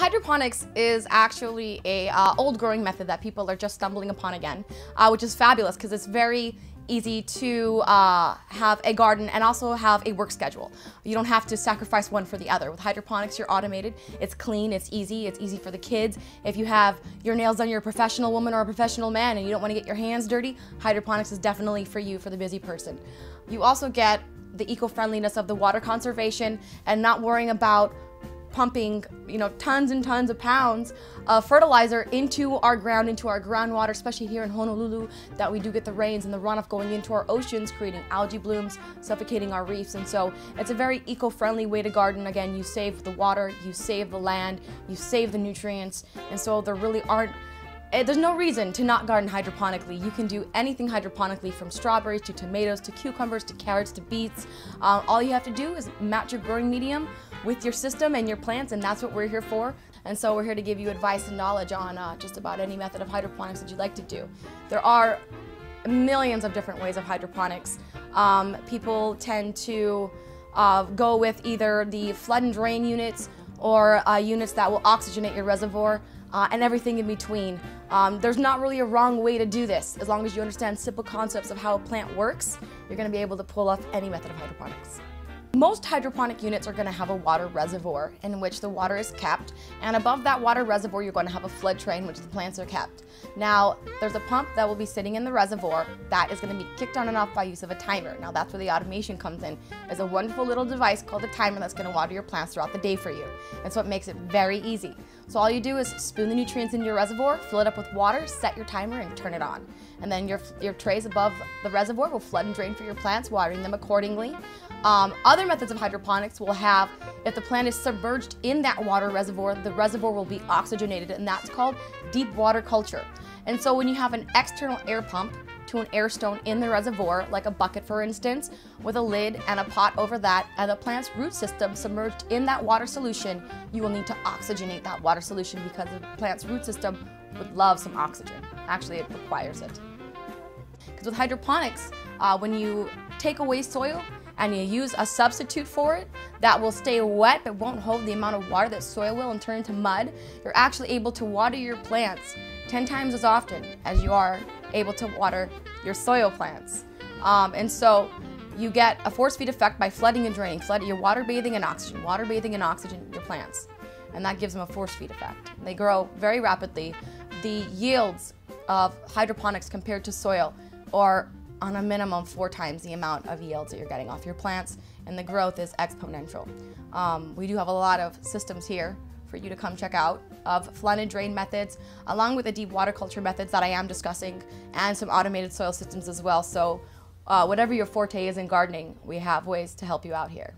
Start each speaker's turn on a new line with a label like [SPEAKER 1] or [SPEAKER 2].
[SPEAKER 1] Hydroponics is actually a old growing method that people are just stumbling upon again, which is fabulous because it's very easy to have a garden and also have a work schedule. You don't have to sacrifice one for the other. With hydroponics, you're automated, it's clean, it's easy for the kids. If you have your nails done, you're a professional woman or a professional man and you don't want to get your hands dirty, hydroponics is definitely for you, for the busy person. You also get the eco-friendliness of the water conservation and not worrying about pumping, tons and tons of pounds of fertilizer into our groundwater, especially here in Honolulu, that we do get the rains and the runoff going into our oceans, creating algae blooms, suffocating our reefs. And so it's a very eco-friendly way to garden. Again, you save the water, you save the land, you save the nutrients, and so there's no reason to not garden hydroponically. You can do anything hydroponically, from strawberries to tomatoes to cucumbers to carrots to beets. All you have to do is match your growing medium with your system and your plants, and that's what we're here for. And so we're here to give you advice and knowledge on just about any method of hydroponics that you'd like to do. There are millions of different ways of hydroponics. People tend to go with either the flood and drain units or units that will oxygenate your reservoir, and everything in between. There's not really a wrong way to do this. As long as you understand simple concepts of how a plant works, you're going to be able to pull off any method of hydroponics. Most hydroponic units are going to have a water reservoir in which the water is kept, and above that water reservoir you're going to have a flood tray in which the plants are kept. Now, there's a pump that will be sitting in the reservoir that is going to be kicked on and off by use of a timer. Now, that's where the automation comes in. There's a wonderful little device called a timer that's going to water your plants throughout the day for you, and so it makes it very easy. So all you do is spoon the nutrients into your reservoir, fill it up with water, set your timer, and turn it on. And then your trays above the reservoir will flood and drain for your plants, watering them accordingly. Other methods of hydroponics will have, if the plant is submerged in that water reservoir, the reservoir will be oxygenated, and that's called deep water culture. And so when you have an external air pump to an air stone in the reservoir, like a bucket for instance, with a lid and a pot over that, and the plant's root system submerged in that water solution, you will need to oxygenate that water solution because the plant's root system would love some oxygen. Actually, it requires it. Because with hydroponics, when you take away soil and you use a substitute for it that will stay wet but won't hold the amount of water that soil will and turn into mud, you're actually able to water your plants 10 times as often as you are able to water your soil plants. And so you get a force feed effect by flooding and draining. You're water bathing in oxygen your plants. And that gives them a force feed effect. They grow very rapidly. The yields of hydroponics compared to soil are on a minimum 4 times the amount of yields that you're getting off your plants, and the growth is exponential. We do have a lot of systems here for you to come check out, of flood and drain methods, along with the deep water culture methods that I am discussing, and some automated soil systems as well. So whatever your forte is in gardening, we have ways to help you out here.